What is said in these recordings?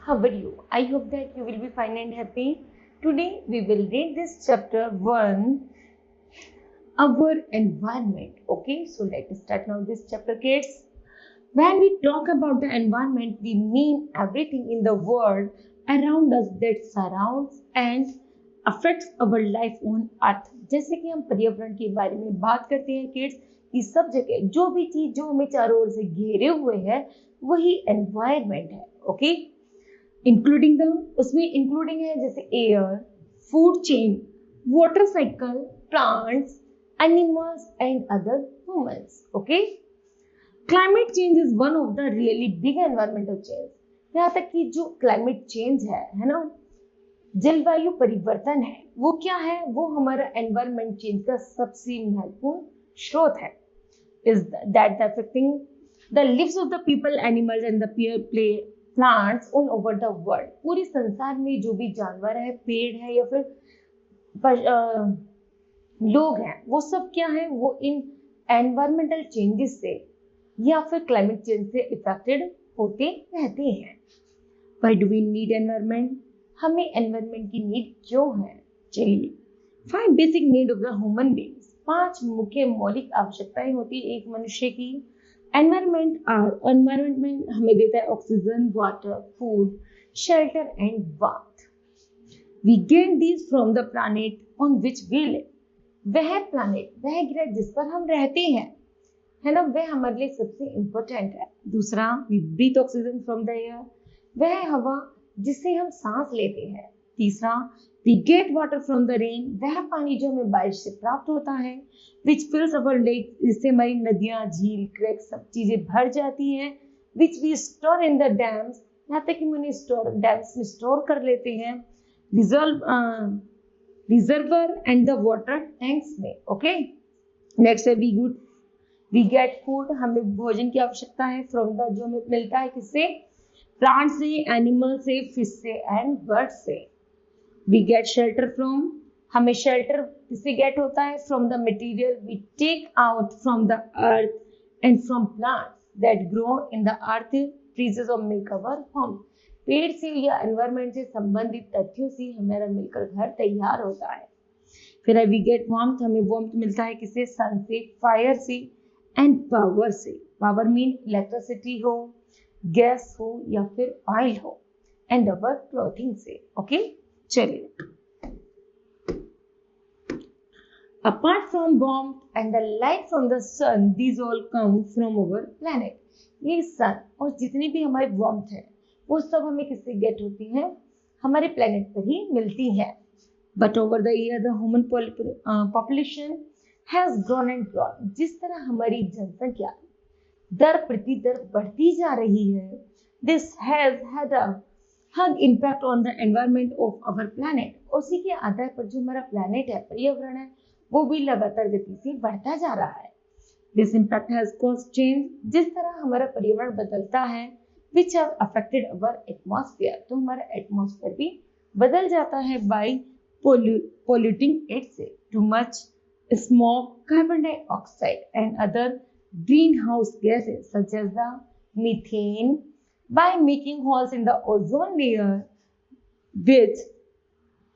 How are you? I hope that you will be fine and happy. Today we will read this chapter 1, our environment. Okay, so let us start now this chapter, kids. When we talk about the environment, we mean everything in the world around us that surrounds and affects our life on earth. जैसे कि हम पर्यावरण के बारे में बात करते हैं किड्स, इस सब जगह जो भी चीज जो हमें चारों ओर से घेरे हुए है वही एनवायरमेंट है. ओके, इंक्लूडिंग द उसमें इंक्लूडिंग है जैसे air, food chain, water cycle, plants, animals and other humans. Okay, climate change is one of the really big environmental change. यहाँ तक कि जो क्लाइमेट चेंज है ना, जलवायु परिवर्तन है, वो क्या है? वो हमारा एनवायरमेंट चेंज का सबसे महत्वपूर्ण स्रोत है. Is that affecting the leaves of the people, animals and the play plants all over the world. पूरे संसार में जो भी जानवर है, पेड़ है या फिर लोग हैं, वो सब क्या है? वो इन एनवायरमेंटल चेंजेस से या फिर क्लाइमेट चेंज से इफेक्टेड होते रहते हैं. Why do we need environment? हमें एनवायरमेंट की नीड क्यों है? चलिए, 5 basic need of the human beings. 5 मुख्य मौलिक आवश्यकताएं होती है एक मनुष्य की. एनवायरमेंट में हमें देता है oxygen, water, food, shelter and warmth. We get this from the planet on which we live. वह प्लैनेट, वह ग्रह जिस पर हम रहते हैं, है ना, वह हमारे लिए सबसे इंपॉर्टेंट है. दूसरा, we breathe oxygen from the air. वह हवा जिससे हम सांस लेते हैं. तीसरा, we get water from the rain. वह पानी जो हमें बारिश से प्राप्त होता है. Which fills our lake. इससे हमारी नदियां, झील, क्रेक सब चीजें भर जाती हैं. Which we store in the dams. यहाँ तक कि हम उन्हें डैम्स में स्टोर कर लेते हैं. Reservoir and the water tanks में. ओके, नेक्स्ट है वी गेट फूड. हमें भोजन की आवश्यकता है फ्रॉम द, जो हमें मिलता है किससे? प्लांट से, एनिमल से, फिश से एंड बर्ड से. We get shelter from. हमें शेल्टर किससे गेट होता है? From the material we take out from the earth and from plants that grow in the earth, trees और मेक अवर होम. पेड़ से या एनवायरमेंट से संबंधित तथ्यों से हमारा मिलकर घर तैयार होता है. फिर वी गेट वार्मथ. हमें वार्मथ मिलता है किससे? सन से, फायर से एंड पावर से. पावर मीन इलेक्ट्रिसिटी हो, गैस हो या फिर ऑयल हो. एंड अवर क्लोथिंग से. ओके, चलिए. Apart from warmth and the light from the sun, these all come from our planet. ये सन और जितनी भी हमारी वार्मथ है वो सब हमें किससे गेट होती है? हमारे प्लैनेट पर ही मिलती है. But over the year the human population has grown and grown. जिस तरह हमारी जनसंख्या दर प्रति दर बढ़ती जा रही है, this has had a huge impact on the environment of our planet. उसी के आधार पर जो हमारा प्लैनेट है, पर्यावरण है, वो भी लगातार गति से बढ़ता जा रहा है. This impact has caused change. जिस तरह हमारा पर्यावरण बदलता है, which have affected our atmosphere. तो हमारा एटमॉस्फेयर भी बदल जाता है बाय पोल्यूटिंग इट से. Too much smoke, carbon dioxide and other greenhouse gases such as the methane, by making holes in the ozone layer which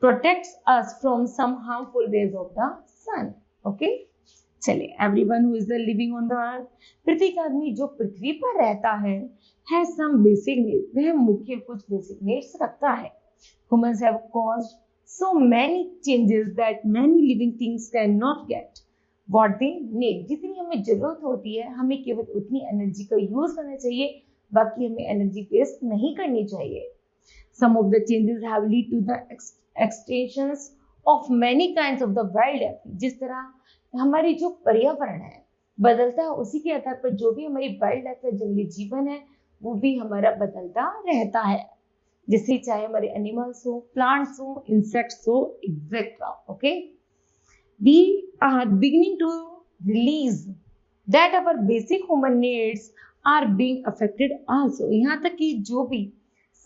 protects us from some harmful rays of the sun. Okay, चलिए. everyone who is living on the earth, प्रत्येक आदमी जो पृथ्वी पर रहता है, has some basic needs. वह मुख्य कुछ basic needs रखता है. humans have caused so many changes that many living things cannot get what they need. जितनी हमें जरूरत होती है, हमें केवल उतनी एनर्जी का यूज करना चाहिए, बाकी हमें एनर्जी वेस्ट नहीं करनी चाहिए. Some of the changes have lead to the extinctions of many kinds of the wildlife. जिस तरह हमारी जो पर्यावरण है बदलता है, उसी के आधार पर जो भी हमारी वाइल्ड लाइफ है, जंगली जीवन है, वो भी हमारा बदलता रहता है. जैसे चाहे हमारे एनिमल्स हो, प्लांट्स हो, इंसेक्ट्स हो, etcetera. Okay, we are beginning to realise that our basic human needs are being affected also. यहाँ तक कि जो भी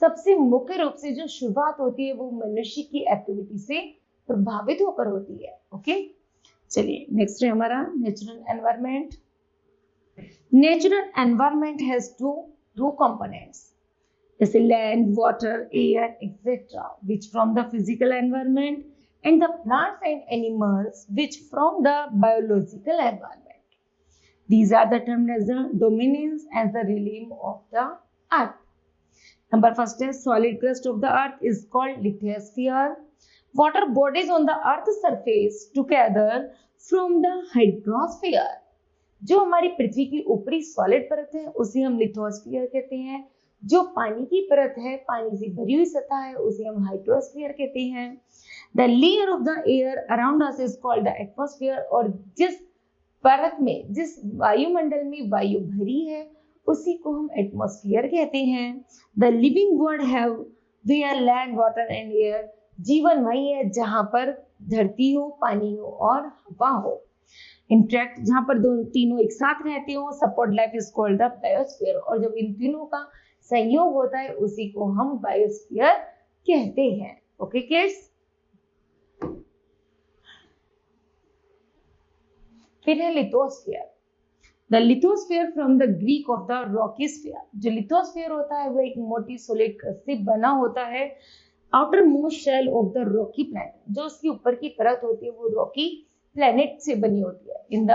सबसे मुख्य रूप से जो शुरुआत होती है वो मनुष्य की एक्टिविटी से प्रभावित होकर होती है. ओके, चलिए. नेक्स्ट है हमारा natural environment. Natural environment has two components. जैसे land, water, air etcetera, which from the physical environment, and the plants and animals which from the biological environment. These are the termed as the domains as the realm of the earth. Number first is solid crust of the earth is called lithosphere. Water bodies on the earth's surface together from the hydrosphere. जो हमारी पृथ्वी की ऊपरी solid परत है उसे हम lithosphere कहते हैं. जो पानी की परत है, पानी से भरी हुई सतह है, उसे हम हाइड्रोस्फीयर कहते हैं. The layer of the air around us is called the atmosphere. और जिस परत में, जिस वायुमंडल में वायु भरी है, उसी को हम एटमॉस्फेयर कहते हैं. The living world have where land, water and air. जीवन वही है जहां पर धरती हो, पानी हो और हवा हो. इंटरेक्ट, जहां पर तीनों एक साथ रहते हो. Support life is called the biosphere. और जब इन तीनों का संयोग होता है उसी को हम बायोस्फीयर कहते हैं. Okay kids. फिर है lithosphere. The lithosphere from the Greek of the Rocky sphere. जो लिथोस्फीयर होता है वो एक मोटी सॉलिड क्रस्ट से बना होता है. Outermost shell of the rocky planet. जो उसकी ऊपर की परत होती है वो रॉकी प्लैनेट से बनी होती है. In the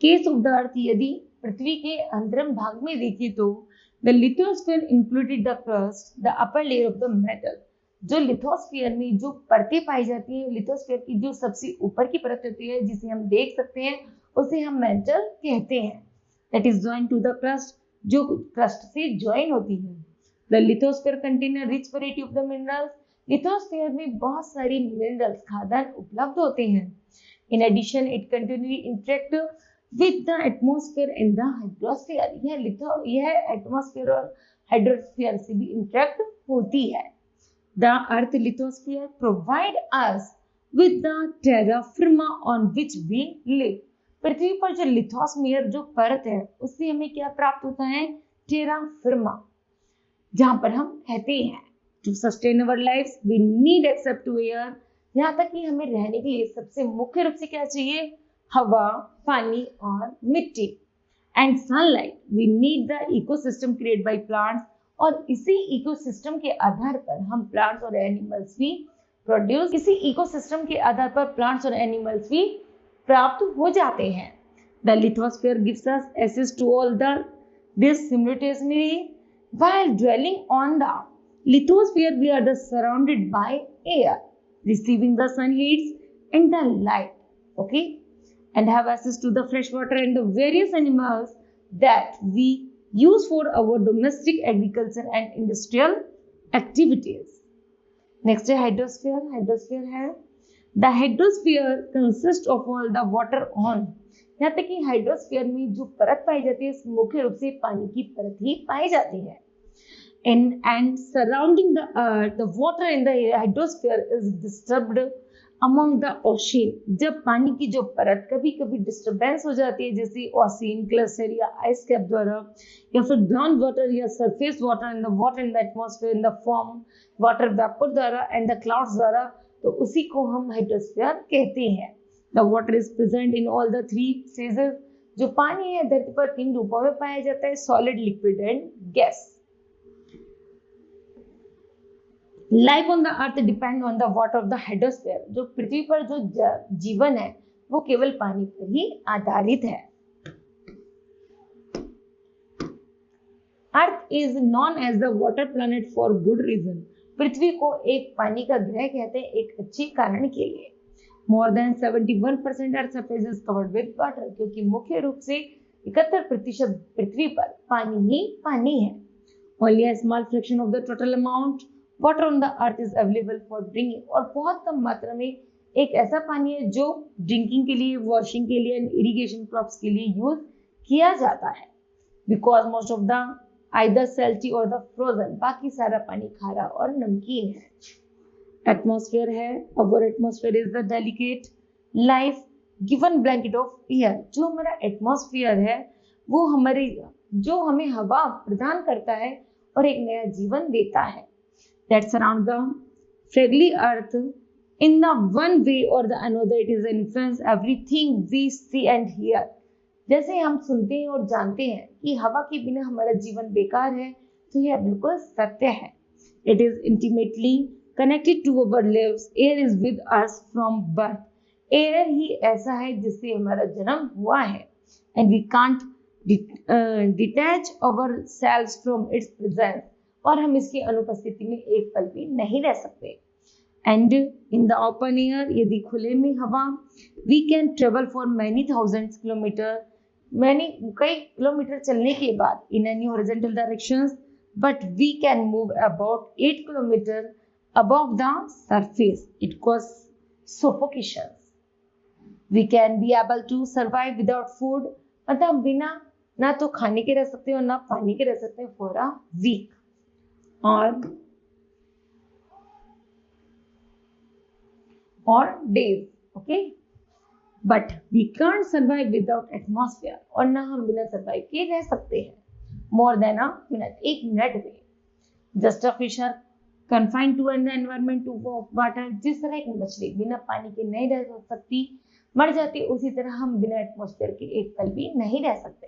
case of the earth, यदि पृथ्वी के अंतरम भाग में देखें तो the lithosphere included the crust, the upper layer of the metal. जो लिथोस्फीयर में जो परतें पाई जाती हैं, लिथोस्फीयर की जो सबसे ऊपर की परत होती है जिसे हम देख सकते हैं, उसे हम मेटल कहते हैं. That is joined to the crust, जो क्रस्ट से ज्वाइन होती है. The lithosphere contain a rich variety of the minerals. Lithosphere में बहुत सारी मिनरल्स, खाद्यान्न उपलब्ध होते हैं. In addition it continually interact with the atmosphere and the hydrosphere. यह एटमॉस्फेयर और हाइड्रोस्फीयर से भी इंटरेक्ट होती है. The earth lithosphere provide us with the terra firma on which we live. पृथ्वी पर जो लिथोस्फीयर, जो परत है, उससे हमें क्या प्राप्त होता है? टेरा फर्मा, जहां पर हम रहते हैं. To sustain our lives we need except to air. यहाँ तक कि हमें रहने के लिए सबसे मुख्य रूप से क्या चाहिए? हवा, पानी और मिट्टी. And sunlight. We need the ecosystem created by plants. और इसी इकोसिस्टम के आधार पर हम प्लांट्स और एनिमल्स भी प्रोड्यूस, इसी इकोसिस्टम के आधार पर प्लांट्स और एनिमल्स भी प्राप्त हो जाते हैं. The lithosphere gives us access to all the this simultaneously while dwelling on the lithosphere. We are surrounded by air, receiving the sun heats and the light, okay, and have access to the fresh water and the various animals that we use for our domestic agriculture and industrial activities. Next है hydrosphere. Hydrosphere है the hydrosphere consists of all the water on. यहाँ तक कि hydrosphere में जो परत पाई जाती है मुख्य रूप से पानी की परत ही पाई जाती है. And surrounding the earth, the water in the hydrosphere is disturbed among the ocean. जब पानी की जो परत कभी कभी डिस्टर्बेंस हो जाती है, जैसे ओशियन क्लस्टर या आइस कैप द्वारा, या फिर ग्राउंड वाटर या surface water in the water in the atmosphere in the form water vapour द्वारा एंड द क्लाउड्स द्वारा, तो उसी को हम हाइड्रोस्फीयर कहते हैं. The water is present in all the three phases. जो पानी है धरती पर तीन रूपों में पाया जाता है: solid, liquid and gas. Life on the earth depend on the water of the hydrosphere. जो पृथ्वी पर जो जीवन है वो केवल पानी पर ही आधारित है. Earth is known as the water planet for good reason. पृथ्वी को एक पानी का ग्रह कहते हैं एक अच्छे कारण के लिए. More than 71% earth surface is covered with water. क्योंकि मुख्य रूप से 71% पृथ्वी पर पानी ही पानी है. Only a small fraction of the total amount water on the earth is available for drinking. और बहुत कम मात्रा में एक ऐसा पानी है जो ड्रिंकिंग के लिए, वॉशिंग के लिए एंड इरिगेशन क्रॉप्स के लिए यूज किया जाता है. Because most of the either salty और द फ्रोजन. बाकी सारा पानी खारा और नमकीन है. एटमॉस्फेयर है. Our atmosphere is the delicate life given blanket of air. जो हमारा एटमॉस्फेयर है वो जो हमें हवा प्रदान करता है और एक नया जीवन देता है. That surround the fragile earth in the one way or the another. It is influence everything we see and hear. जैसे हम सुनते हैं और जानते हैं कि हवा के बिना हमारा जीवन बेकार है, तो यह बिल्कुल सत्य है। It is intimately connected to our lives, air is with us from birth. Air ही ऐसा है जिससे हमारा जन्म हुआ है, and we can't detach ourselves from its presence, और हम इसकी अनुपस्थिति में एक पल भी नहीं रह सकते। And in the open air, यदि खुले में हवा, we can travel for many thousands kilometre, कई किलोमीटर चलने के बाद in any horizontal directions, but we can move about 8 kilometre above the surface. It causes suffocation. We can be able to survive without food. मतलब हम बिना ना तो खाने के रह सकते और ना पानी के रह सकते for a week or days. Okay? But we can't survive without atmosphere. और ना हम बिना survive के रह सकते हैं more than a minute. एक मिनट में. Just a fish are confined to an environment to water. जिस तरह एक मछली बिना पानी के नहीं रह सकती, मर जाती, उसी तरह हम बिना एटमॉस्फेयर के एक पल भी नहीं रह सकते।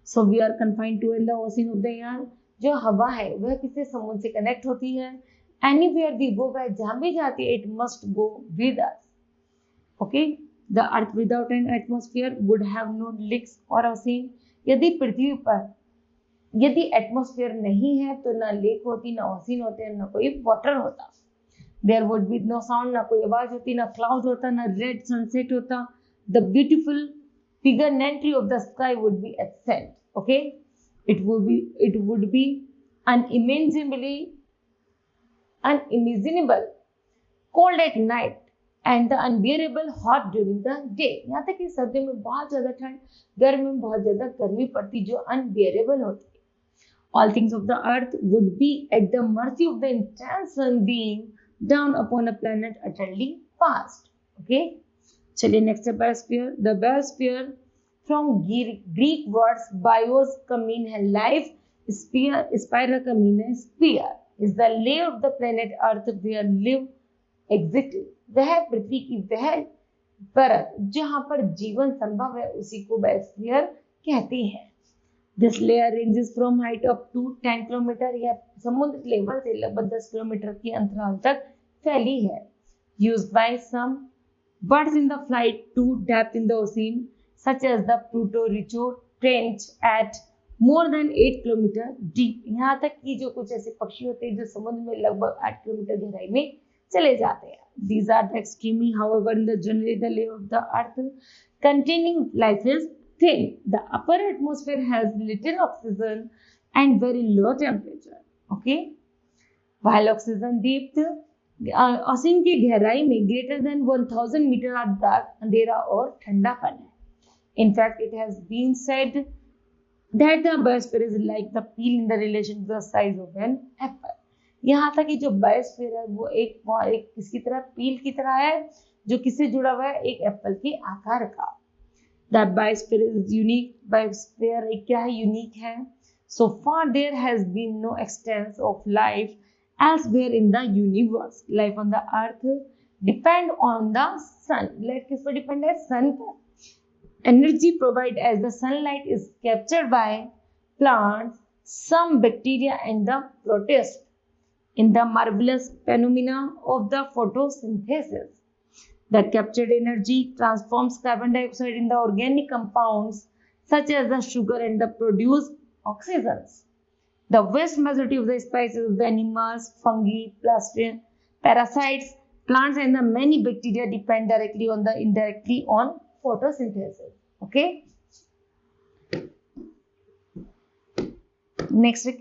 So we are confined to in the ocean of the air. जो हवा है वह किसी समुद्र से कनेक्ट होती है। Anywhere we go, वह जहाँ भी जाती है, it must go with us. Okay? The earth without an atmosphere would have no lakes or ocean. यदि पृथ्वी पर यदि एटमॉस्फेयर नहीं है तो ना लेक होती, ना ओशियन होते, ना कोई वाटर होता। There would be no sound, ना कोई आवाज होती, ना क्लाउड होता, ना रेड सनसेट होता। The beautiful pageantry of the sky would be absent. Okay, it would be unimaginable cold at night and the unbearable hot during the day. यहाँ तक कि सर्दियों में बहुत ज्यादा ठंड, गर्मी में बहुत ज्यादा गर्मी पड़ती, जो unbearable होती। All things of the earth would be at the mercy of the intense sun being down upon a planet utterly vast. Okay? चलिए next है biosphere. The biosphere from Greek words bios का mean है life, spira का mean है sphere, is the layer of the planet Earth where live exists. वह पृथ्वी की वह परत जहाँ पर जीवन संभव है, उसी को बायोस्फीयर कहते हैं। This layer ranges from height up to 10 kilometre, यह समुद्र लेवल से लगभग 10 किलोमीटर के अंतराल तक फैली है। Used by some birds in the flight to depth in the ocean, such as the Pluto Richo Trench at more than 8 kilometre deep. यहाँ तक कि जो कुछ ऐसे पक्षी होते हैं जो समुद्र में लगभग 8 किलोमीटर गहराई में चले जाते हैं। These are the extremely, however, in the generally the layer of the earth containing life is thin. The upper atmosphere has little oxygen and very low temperature. Okay? While oxygen depth, ocean की गहराई में greater than 1000 metre are dark, अंधेरा और ठंडापन है। In fact, it has been said that the biosphere is like the peel in the relation to the size of an apple. यहाँ तक कि जो बायोस्फीयर है वो एक किसकी तरह, पील की तरह है, जो किससे जुड़ा हुआ है, एक एप्पल के आकार का। The biosphere is unique. Biosphere एक क्या है, यूनिक है। So far there has been no extent of life elsewhere in the universe. Life on the earth depend on the sun. Life किस पर डिपेंड है, सन पर। Energy provided as the sunlight is captured by plants, some bacteria and the protists in the marvelous phenomena of the photosynthesis. The captured energy transforms carbon dioxide in the organic compounds such as the sugar and the produced oxygens. The vast majority of the species of the animals, fungi, parasites, plants and the many bacteria depend directly or indirectly on photosynthesis. Okay? Next is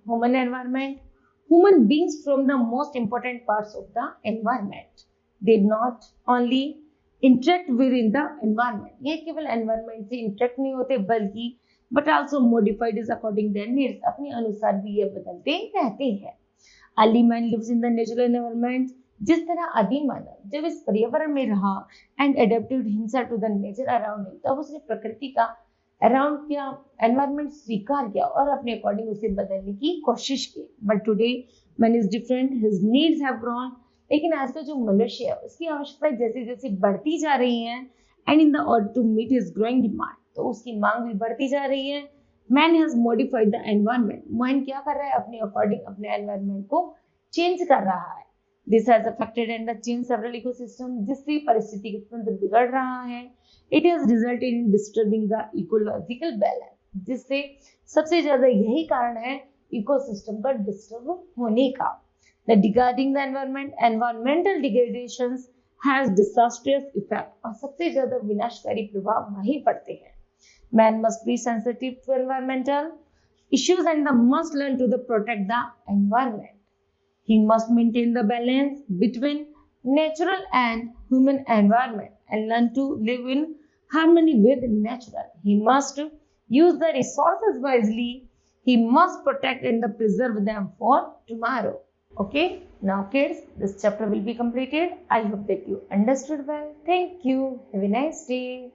human environment. Human beings form the most important parts of the environment. They not only interact within the environment. ये केवल environment से interact नहीं होते बल्कि but also modified is according their needs. अपने अनुसार भी ये बदलते रहते हैं. Early man lives in the natural environment. जिस तरह आदि मानव जब इस पर्यावरण में रहा and adapted himself to the nature around him, तब उसने प्रकृति का अराउंड क्या एनवायरमेंट स्वीकार किया और अपने अकॉर्डिंग उसे बदलने की कोशिश की। But today man is different, his needs have grown. लेकिन आज का जो मनुष्य है उसकी आवश्यकताएं जैसे जैसे बढ़ती जा रही हैं, and in the order to meet his growing demand, तो उसकी मांग भी बढ़ती जा रही है। Man has modified the environment, man क्या कर रहा है, अपने अकॉर्डिंग अपने एनवायरमेंट को चेंज कर रहा है। This has affected and the change several ecosystem, जिससे परिस्थिति तंत्र बिगड़ रहा है। It has resulted in disturbing the ecological balance, जिससे सबसे ज्यादा यही कारण है इकोसिस्टम का डिस्टर्ब होने का। The degrading the environment, environmental degradations has disastrous effect, और सबसे ज्यादा विनाशकारी प्रभाव वहीं पड़ते हैं। Man must be sensitive to environmental issues and must learn to protect the environment. He must maintain the balance between natural and human environment and learn to live in harmony with natural. He must use the resources wisely. He must protect and preserve them for tomorrow. Okay, now kids, this chapter will be completed. I hope that you understood well. Thank you. Have a nice day.